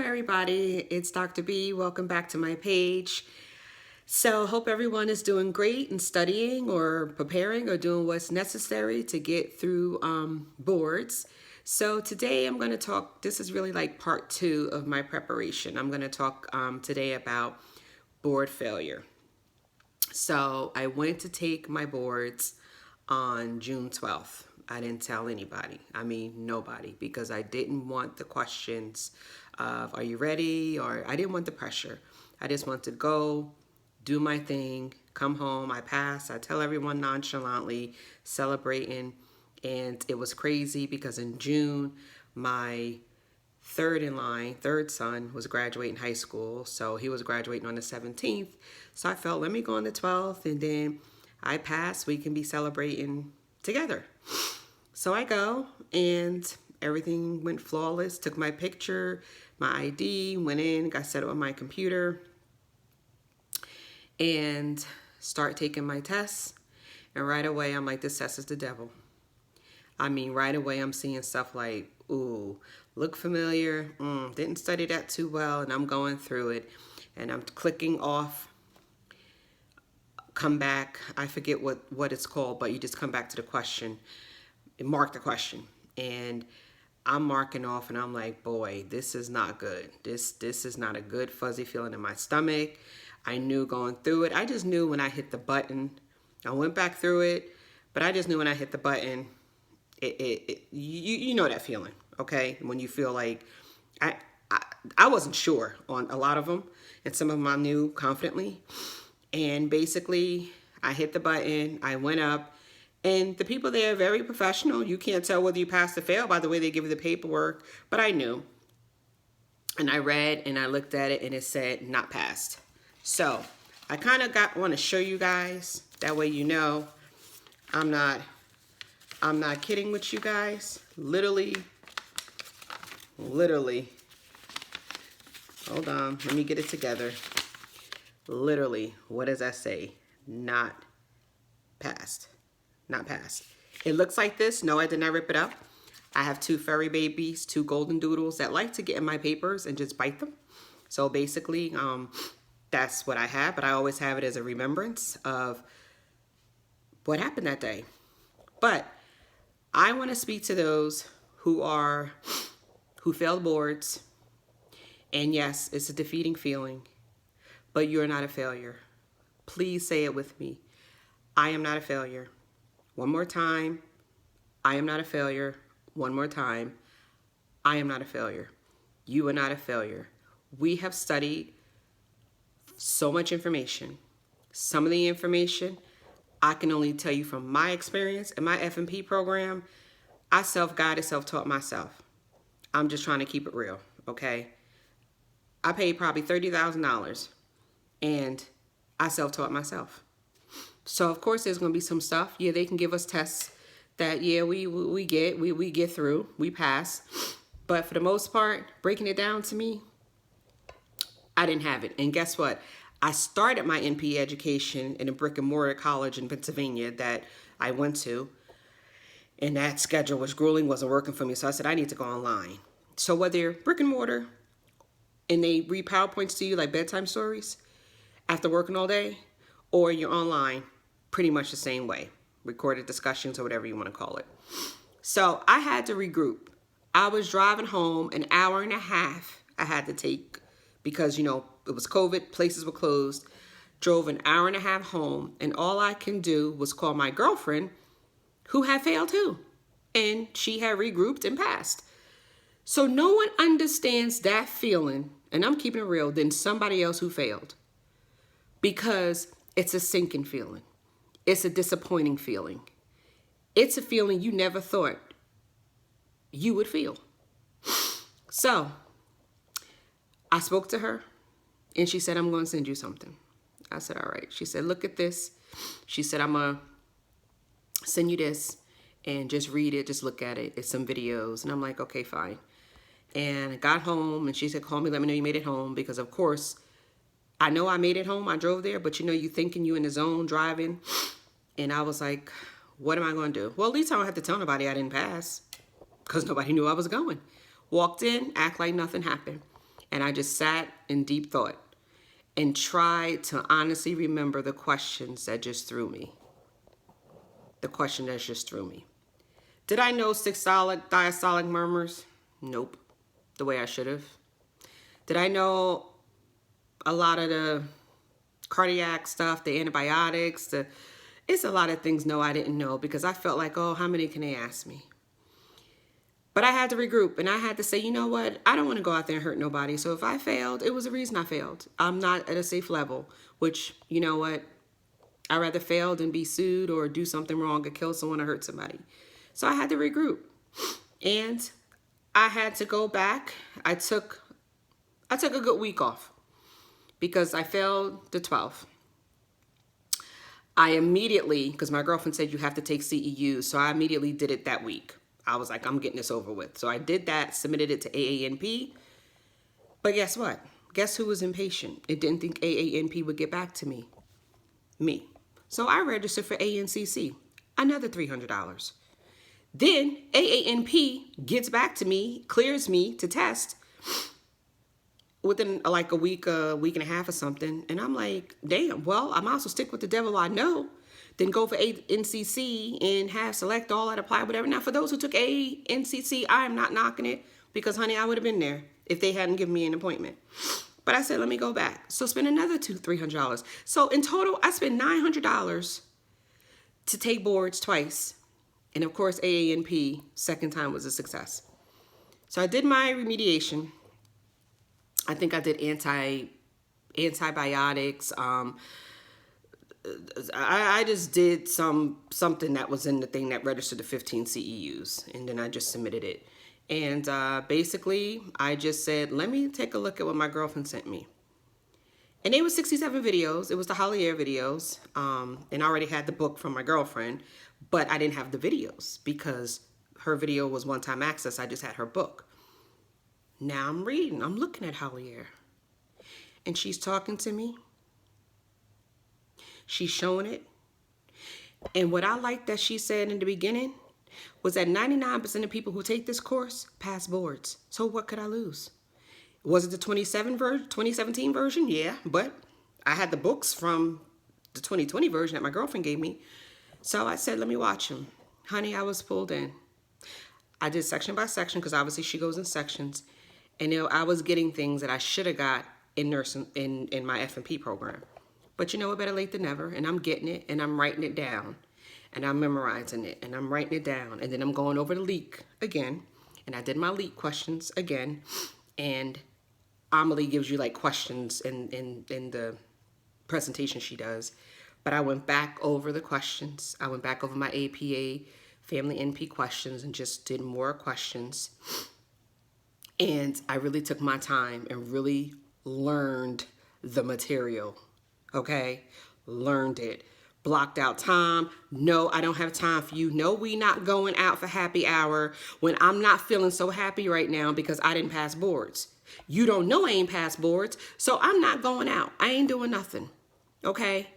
everybody, it's Dr. B. Welcome back to my page. So hope everyone is doing great and studying or preparing or doing what's necessary to get through boards. So today I'm going to talk, this is really like part 2 of my preparation. I'm going to talk today about board failure. So I went to take my boards on June 12th. I didn't tell anybody. I mean, nobody, because I didn't want the questions of, are you ready? Or I didn't want the pressure. I just wanted to go, do my thing, come home. I passed. I tell everyone nonchalantly, celebrating. And it was crazy because in June, my third son was graduating high school. So he was graduating on the 17th. So I felt, let me go on the 12th, and then I pass. We can be celebrating together. So I go, and everything went flawless. Took my picture, my ID, went in, got set up on my computer, and start taking my tests. And right away, I'm like, this test is the devil. I mean, right away, I'm seeing stuff like, ooh, look familiar, didn't study that too well, and I'm going through it, and I'm clicking off, come back, I forget what it's called, but you just come back to the question, and mark the question, and I'm marking off, and I'm like, boy, this is not good. This is not a good fuzzy feeling in my stomach. I knew going through it. I just knew when I hit the button. I went back through it, but I just knew when I hit the button, you know that feeling, okay? When you feel like, I wasn't sure on a lot of them, and some of them I knew confidently. And basically, I hit the button, I went up, and the people there are very professional. You can't tell whether you passed or failed by the way they give you the paperwork, but I knew. And I read, and I looked at it, and it said, not passed. So, I kind of want to show you guys, that way you know I'm not kidding with you guys. Literally, hold on, let me get it together. Literally, what does that say? Not passed. Not passed. It looks like this. No, I did not rip it up. I have 2 furry babies, 2 golden doodles that like to get in my papers and just bite them. So basically, that's what I have, but I always have it as a remembrance of what happened that day. But I want to speak to those who failed boards. And yes, it's a defeating feeling, but you're not a failure. Please say it with me. I am not a failure. One more time. I am not a failure. One more time. I am not a failure. You are not a failure. We have studied so much information. Some of the information I can only tell you from my experience in my F&P program. I self-guided, self-taught myself. I'm just trying to keep it real, okay? I paid probably $30,000, and I self-taught myself. So of course there's going to be some stuff. Yeah, they can give us tests that we get through, we pass. But for the most part, breaking it down to me, I didn't have it. And guess what? I started my NP education in a brick and mortar college in Pennsylvania that I went to. And that schedule was grueling, wasn't working for me. So I said, I need to go online. So whether you're brick and mortar and they read PowerPoints to you like bedtime stories after working all day, or you're online, pretty much the same way. Recorded discussions or whatever you want to call it. So I had to regroup. I was driving home an hour and a half I had to take because, you know, it was COVID, places were closed. Drove an hour and a half home, and all I can do was call my girlfriend who had failed too. And she had regrouped and passed. So no one understands that feeling, and I'm keeping it real, than somebody else who failed. Because it's a sinking feeling. It's a disappointing feeling. It's a feeling you never thought you would feel. So I spoke to her, and she said, I'm going to send you something. I said, all right. She said, look at this. She said, I'm going to send you this and just read it. Just look at it. It's some videos. And I'm like, okay, fine. And I got home, and she said, call me, let me know you made it home. Because, of course, I know I made it home. I drove there. But, you know, you thinking you in the zone driving. And I was like, what am I going to do? Well, at least I don't have to tell nobody I didn't pass because nobody knew I was going. Walked in, act like nothing happened. And I just sat in deep thought and tried to honestly remember the questions that just threw me. The question that just threw me. Did I know systolic, diastolic murmurs? Nope. The way I should have. Did I know a lot of the cardiac stuff, the antibiotics, it's a lot of things no, I didn't know, because I felt like, oh, how many can they ask me? But I had to regroup, and I had to say, you know what? I don't want to go out there and hurt nobody. So if I failed, it was a reason I failed. I'm not at a safe level, which, you know what? I'd rather fail than be sued or do something wrong or kill someone or hurt somebody. So I had to regroup, and I had to go back. I took a good week off because I failed the 12th. I immediately, because my girlfriend said you have to take CEUs, so I immediately did it that week. I was like, I'm getting this over with. So I did that, submitted it to AANP. But guess what? Guess who was impatient? It didn't think AANP would get back to me. Me. So I registered for ANCC, another $300. Then AANP gets back to me, clears me to test within like a week and a half or something. And I'm like, damn, well, I might as well stick with the devil I know than go for NCC and have select all that apply, whatever. Now, for those who took NCC, I am not knocking it because, honey, I would have been there if they hadn't given me an appointment. But I said, let me go back. So spend another $300. So in total, I spent $900 to take boards twice. And of course, AANP, second time was a success. So I did my remediation. I think I did antibiotics. I just did something that was in the thing that registered the 15 CEUs, and then I just submitted it. And basically, I just said, let me take a look at what my girlfriend sent me. And they were 67 videos. It was the Hollier videos, and I already had the book from my girlfriend, but I didn't have the videos because her video was one-time access. I just had her book. Now I'm reading. I'm looking at Hollier, and she's talking to me. She's showing it. And what I liked that she said in the beginning was that 99% of people who take this course pass boards. So what could I lose? Was it the 2017 version? Yeah, but I had the books from the 2020 version that my girlfriend gave me. So I said, let me watch them. Honey, I was pulled in. I did section by section because obviously she goes in sections. And you know, I was getting things that I should have got in nursing in my F&P program. But you know what, better late than never. And I'm getting it and I'm writing it down. And I'm memorizing it and I'm writing it down. And then I'm going over the leak again. And I did my leak questions again. And Amelie gives you like questions in the presentation she does. But I went back over the questions. I went back over my APA family NP questions and just did more questions. And I really took my time and really learned the material, okay? Learned it. Blocked out time. No, I don't have time for you. No, we not going out for happy hour when I'm not feeling so happy right now because I didn't pass boards. You don't know I ain't passed boards, so I'm not going out. I ain't doing nothing, okay?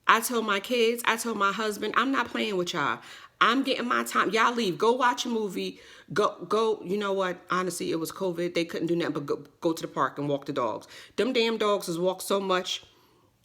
I told my kids, I told my husband, I'm not playing with y'all. I'm getting my time. Y'all leave. Go watch a movie. Go. You know what? Honestly, it was COVID. They couldn't do nothing but go to the park and walk the dogs. Them damn dogs has walked so much.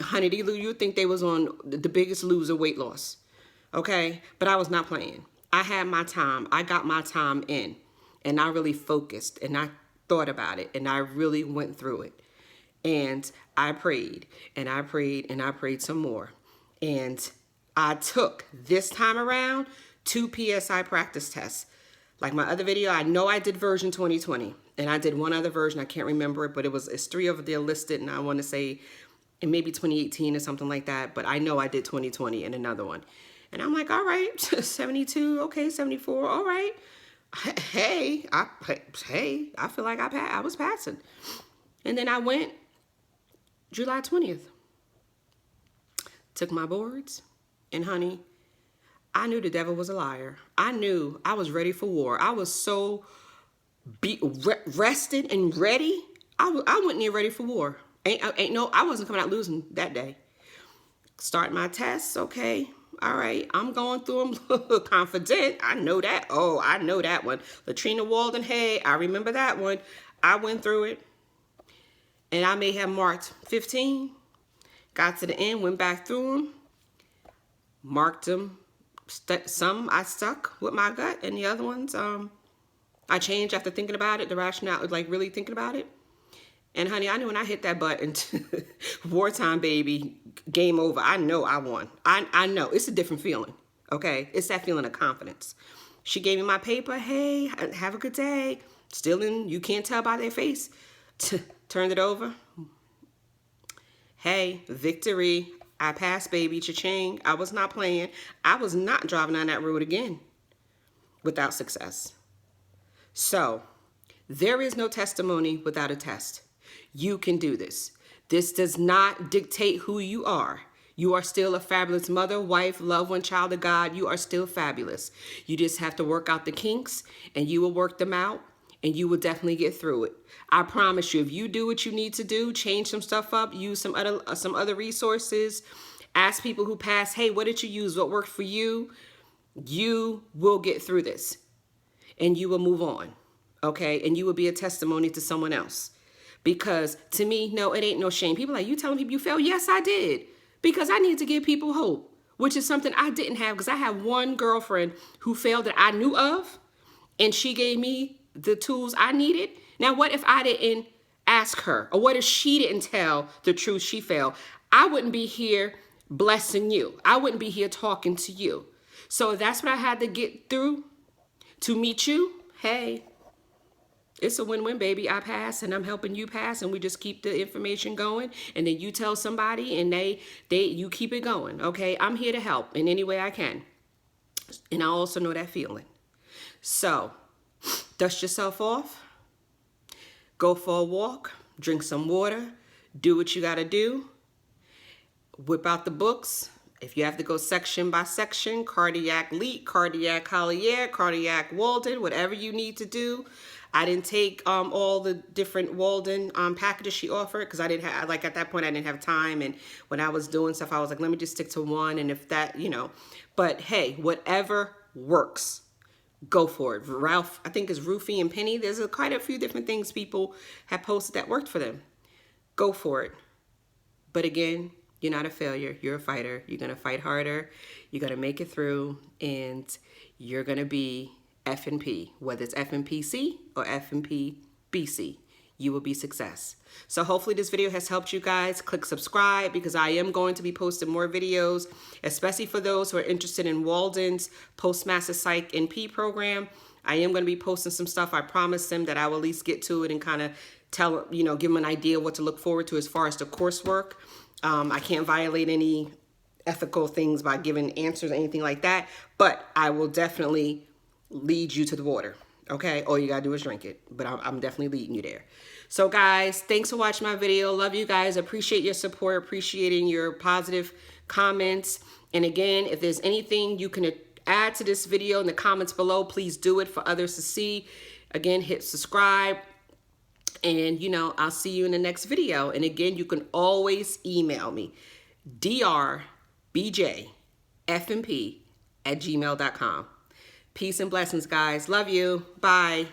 Honey, you think they was on the biggest loser weight loss. Okay? But I was not playing. I had my time. I got my time in. And I really focused. And I thought about it. And I really went through it. And I prayed. And I prayed. And I prayed some more. And I took this time around 2 PSI practice tests. Like my other video, I know I did version 2020. And I did one other version. I can't remember it. But it's 3 over there listed. And I want to say it may be 2018 or something like that. But I know I did 2020 and another one. And I'm like, all right, 72. Okay, 74. All right. Hey, I feel like I was passing. And then I went July 20th. Took my boards. And honey, I knew the devil was a liar. I knew I was ready for war. I was so rested and ready. I went near ready for war. I wasn't coming out losing that day. Start my tests, okay. All right, I'm going through them confident. I know that. Oh, I know that one. Latrina Walden, hey, I remember that one. I went through it. and I may have marked 15, got to the end, went back through them, marked them. Some I stuck with my gut, and the other ones I changed after thinking about it, the rationale, like really thinking about it. And honey, I knew when I hit that button, wartime baby, game over. I know I won. I know. It's a different feeling, okay? It's that feeling of confidence. She gave me my paper. Hey, have a good day. Still in, you can't tell by their face. Turned it over. Hey, victory. I passed, baby. Cha-ching. I was not playing. I was not driving on that road again without success. So, there is no testimony without a test. You can do this. This does not dictate who you are. You are still a fabulous mother, wife, loved one, child of God. You are still fabulous. You just have to work out the kinks, and you will work them out, and you will definitely get through it. I promise you, if you do what you need to do, change some stuff up, use some other resources, ask people who passed, hey, what did you use? What worked for you? You will get through this, and you will move on, okay? And you will be a testimony to someone else. Because to me, no, it ain't no shame. People are like, you telling people you failed? Yes, I did. Because I need to give people hope, which is something I didn't have, because I have one girlfriend who failed that I knew of, and she gave me the tools I needed. Now, what if I didn't ask her? Or what if she didn't tell the truth she failed? I wouldn't be here blessing you. I wouldn't be here talking to you. So that's what I had to get through to meet you. Hey, it's a win-win, baby. I pass, and I'm helping you pass, and we just keep the information going, and then you tell somebody, and you keep it going, okay? I'm here to help in any way I can, and I also know that feeling. So, dust yourself off, go for a walk, drink some water, do what you gotta do, whip out the books. If you have to go section by section, cardiac Leak, cardiac Collier, cardiac Walden, whatever you need to do. I didn't take all the different Walden packages she offered, because I didn't have, like at that point I didn't have time, and when I was doing stuff I was like, let me just stick to one, and if that, you know, but hey, whatever works, go for it. Ralph, I think it's Rufy and Penny, there's quite a few different things people have posted that worked for them. Go for it. But again, you're not a failure. You're a fighter. You're going to fight harder. You're going to make it through, and you're going to be F&P, whether it's F&PC or F&P-BC. You will be success. So hopefully this video has helped you guys. Click subscribe, because I am going to be posting more videos, especially for those who are interested in Walden's Postmaster Psych NP program. I am going to be posting some stuff. I promised them that I will at least get to it and kind of tell, you know, give them an idea of what to look forward to as far as the coursework. I can't violate any ethical things by giving answers or anything like that, but I will definitely lead you to the water, okay? All you gotta do is drink it, but I'm definitely leading you there. So guys, thanks for watching my video. Love you guys. Appreciate your support, appreciating your positive comments. And again, if there's anything you can add to this video in the comments below, please do it for others to see. Again, hit subscribe. And, you know, I'll see you in the next video. And again, you can always email me, drbjfmp@gmail.com. Peace and blessings, guys. Love you. Bye.